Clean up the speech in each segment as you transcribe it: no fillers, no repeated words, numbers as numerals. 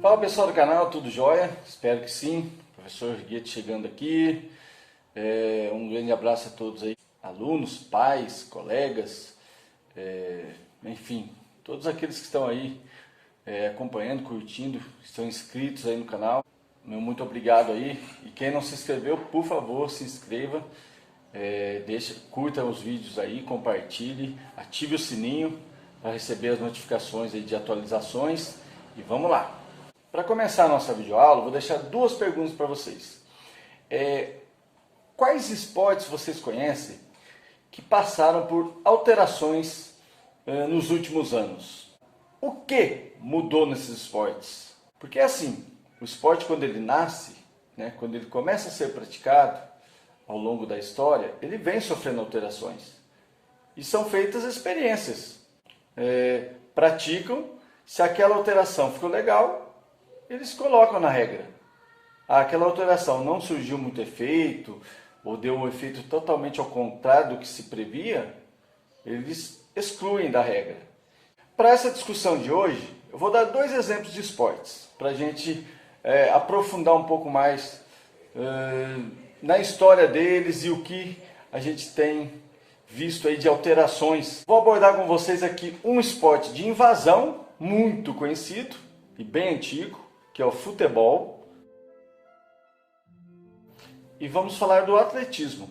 Fala pessoal do canal, tudo jóia? Espero que sim. Professor Guedes chegando aqui. Um grande abraço a todos aí, alunos, pais, colegas, enfim, todos aqueles que estão aí acompanhando, curtindo, estão inscritos aí no canal. Meu muito obrigado aí. E quem não se inscreveu, por favor, se inscreva. Curta os vídeos aí, compartilhe, ative o sininho para receber as notificações aí de atualizações. E vamos lá! Para começar a nossa videoaula, vou deixar duas perguntas para vocês. Quais esportes vocês conhecem que passaram por alterações nos últimos anos? O que mudou nesses esportes? Porque assim, o esporte quando ele nasce, quando ele começa a ser praticado ao longo da história, ele vem sofrendo alterações. E são feitas experiências. Praticam, se aquela alteração ficou legal, eles colocam na regra. Aquela alteração não surgiu muito efeito, ou deu um efeito totalmente ao contrário do que se previa, eles excluem da regra. Para essa discussão de hoje, eu vou dar dois exemplos de esportes, para a gente aprofundar um pouco mais na história deles e o que a gente tem visto aí de alterações. Vou abordar com vocês aqui um esporte de invasão, muito conhecido e bem antigo, que é o futebol. E vamos falar do atletismo,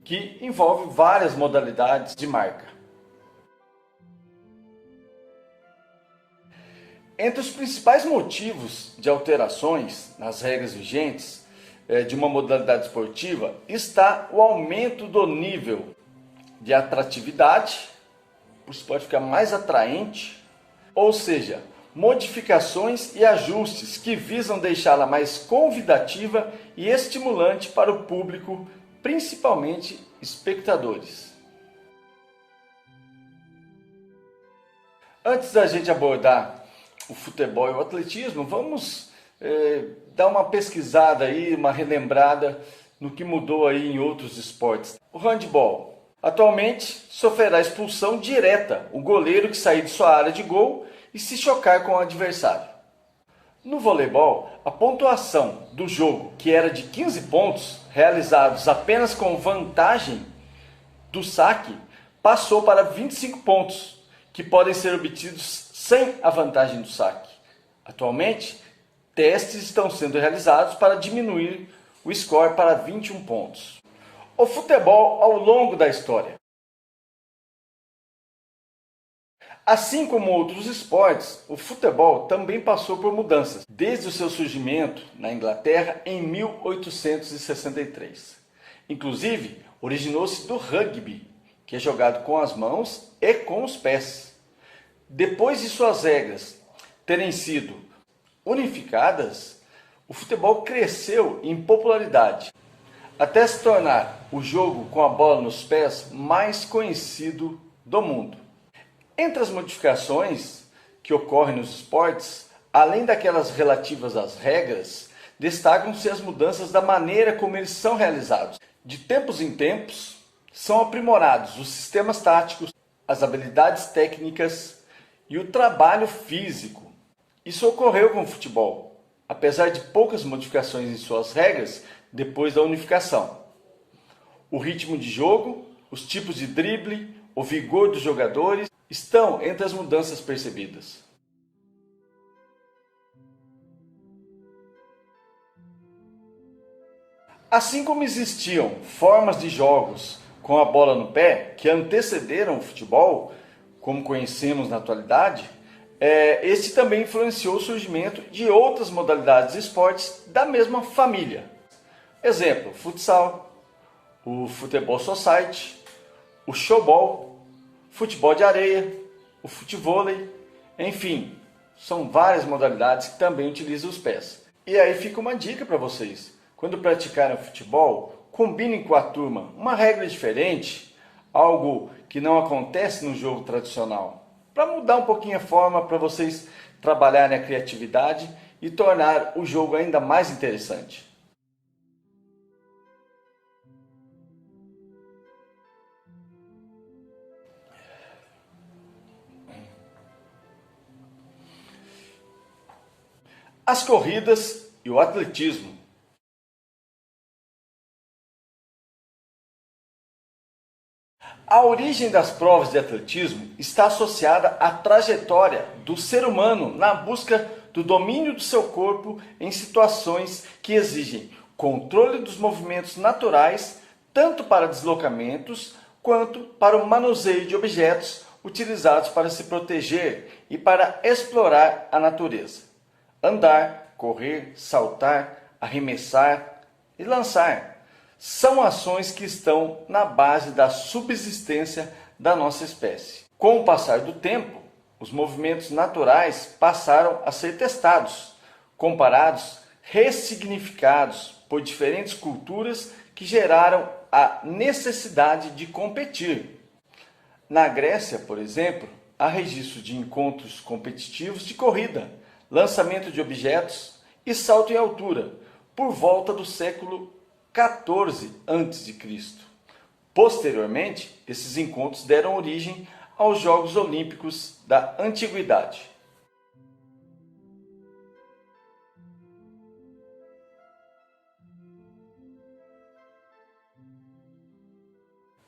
que envolve várias modalidades de marca. Entre os principais motivos de alterações nas regras vigentes de uma modalidade esportiva está o aumento do nível de atratividade, o esporte fica mais atraente, ou seja, modificações e ajustes que visam deixá-la mais convidativa e estimulante para o público, principalmente espectadores. Antes da gente abordar o futebol e o atletismo, vamos dar uma pesquisada aí, uma relembrada no que mudou aí em outros esportes. O handebol. Atualmente sofrerá expulsão direta o goleiro que sair de sua área de gol e se chocar com o adversário. No voleibol, a pontuação do jogo, que era de 15 pontos, realizados apenas com vantagem do saque, passou para 25 pontos, que podem ser obtidos sem a vantagem do saque. Atualmente, testes estão sendo realizados para diminuir o score para 21 pontos. O futebol ao longo da história. Assim como outros esportes, o futebol também passou por mudanças, desde o seu surgimento na Inglaterra em 1863. Inclusive, originou-se do rugby, que é jogado com as mãos e com os pés. Depois de suas regras terem sido unificadas, o futebol cresceu em popularidade, até se tornar o jogo com a bola nos pés mais conhecido do mundo. Entre as modificações que ocorrem nos esportes, além daquelas relativas às regras, destacam-se as mudanças da maneira como eles são realizados. De tempos em tempos, são aprimorados os sistemas táticos, as habilidades técnicas e o trabalho físico. Isso ocorreu com o futebol, apesar de poucas modificações em suas regras depois da unificação. O ritmo de jogo, os tipos de drible, o vigor dos jogadores estão entre as mudanças percebidas. Assim como existiam formas de jogos com a bola no pé que antecederam o futebol, como conhecemos na atualidade, este também influenciou o surgimento de outras modalidades de esportes da mesma família. Exemplo, futsal, o futebol society, o showball, futebol de areia, o futevôlei, enfim, são várias modalidades que também utilizam os pés. E aí fica uma dica para vocês, quando praticarem futebol, combinem com a turma uma regra diferente, algo que não acontece no jogo tradicional, para mudar um pouquinho a forma, para vocês trabalharem a criatividade e tornar o jogo ainda mais interessante. as corridas e o atletismo. A origem das provas de atletismo está associada à trajetória do ser humano na busca do domínio do seu corpo em situações que exigem controle dos movimentos naturais, tanto para deslocamentos quanto para o manuseio de objetos utilizados para se proteger e para explorar a natureza. Andar, correr, saltar, arremessar e lançar são ações que estão na base da subsistência da nossa espécie. Com o passar do tempo, os movimentos naturais passaram a ser testados, comparados, ressignificados por diferentes culturas que geraram a necessidade de competir. Na Grécia, por exemplo, há registro de encontros competitivos de corrida, lançamento de objetos e salto em altura, por volta do século XIV a.C. Posteriormente, esses encontros deram origem aos Jogos Olímpicos da Antiguidade.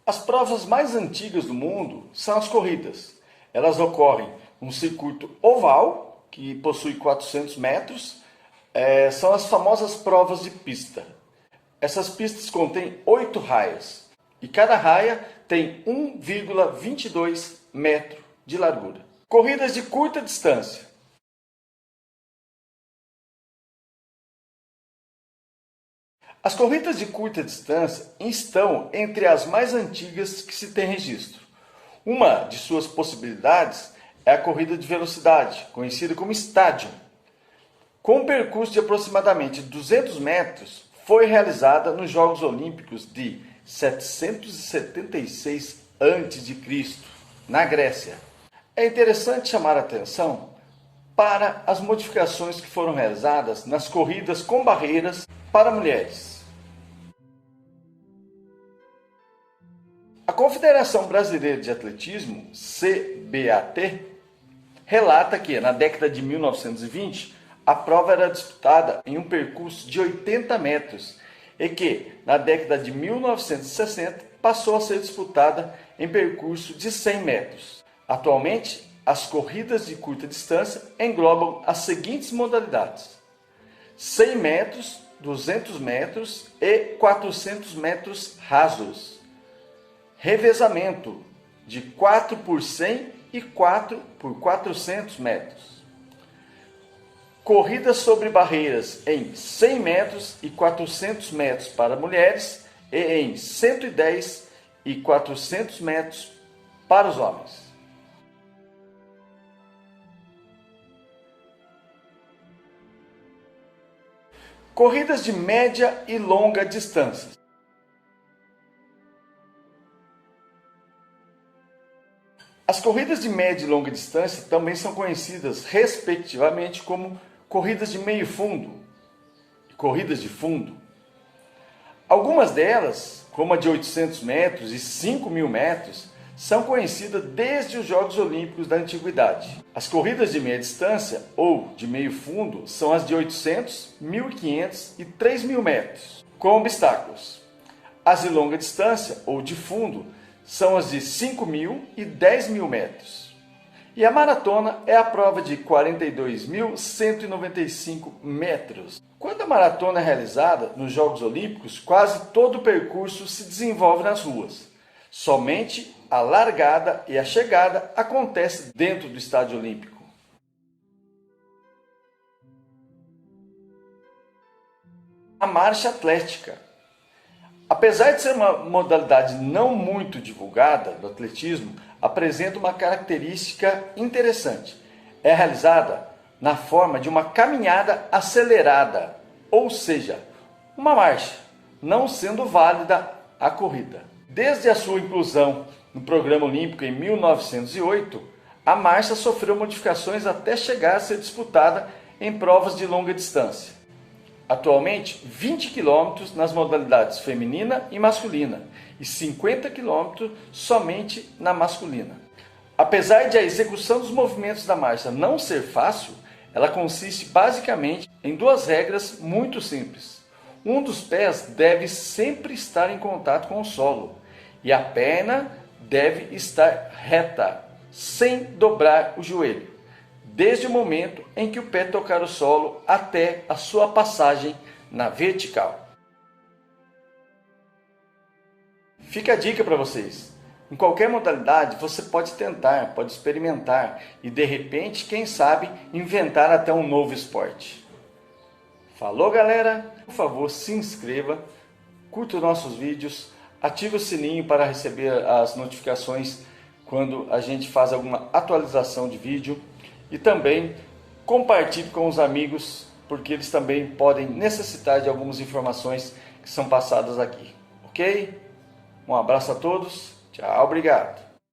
As provas mais antigas do mundo são as corridas. Elas ocorrem num circuito oval, que possui 400 metros. São as famosas provas de pista. Essas pistas contêm 8 raias e cada raia tem 1,22 metro de largura. Corridas de curta distância. As corridas de curta distância estão entre as mais antigas que se tem registro. Uma de suas possibilidades é a corrida de velocidade, conhecida como estádio. Com um percurso de aproximadamente 200 metros, foi realizada nos Jogos Olímpicos de 776 a.C., na Grécia. É interessante chamar a atenção para as modificações que foram realizadas nas corridas com barreiras para mulheres. A Confederação Brasileira de Atletismo, CBAT, relata que na década de 1920, a prova era disputada em um percurso de 80 metros e que, na década de 1960, passou a ser disputada em percurso de 100 metros. Atualmente, as corridas de curta distância englobam as seguintes modalidades: 100 metros, 200 metros e 400 metros rasos. Revezamento de 4 por 100 e 4 por 400 metros. Corridas sobre barreiras em 100 metros e 400 metros para mulheres e em 110 e 400 metros para os homens. Corridas de média e longa distância. As corridas de média e longa distância também são conhecidas, respectivamente, como corridas de meio fundo e corridas de fundo. Algumas delas, como a de 800 metros e 5.000 metros, são conhecidas desde os Jogos Olímpicos da Antiguidade. As corridas de meia distância ou de meio fundo são as de 800, 1.500 e 3.000 metros, com obstáculos. As de longa distância ou de fundo são as de 5.000 e 10.000 metros. E a maratona é a prova de 42.195 metros. Quando a maratona é realizada nos Jogos Olímpicos, quase todo o percurso se desenvolve nas ruas. Somente a largada e a chegada acontece dentro do Estádio Olímpico. A marcha atlética. Apesar de ser uma modalidade não muito divulgada do atletismo, apresenta uma característica interessante. É realizada na forma de uma caminhada acelerada, ou seja, uma marcha, não sendo válida a corrida. Desde a sua inclusão no programa olímpico em 1908, a marcha sofreu modificações até chegar a ser disputada em provas de longa distância. Atualmente, 20 km nas modalidades feminina e masculina e 50 km somente na masculina. Apesar de a execução dos movimentos da marcha não ser fácil, Ela consiste basicamente em duas regras muito simples. Um dos pés deve sempre estar em contato com o solo e a perna deve estar reta, sem dobrar o joelho, desde o momento em que o pé tocar o solo até a sua passagem na vertical. Fica a dica para vocês. Em qualquer modalidade você pode tentar, pode experimentar e de repente, quem sabe, inventar até um novo esporte. Falou, galera? Por favor, se inscreva, curta os nossos vídeos, ative o sininho para receber as notificações quando a gente faz alguma atualização de vídeo e também compartilhe com os amigos, porque eles também podem necessitar de algumas informações que são passadas aqui, ok? Um abraço a todos, tchau, obrigado!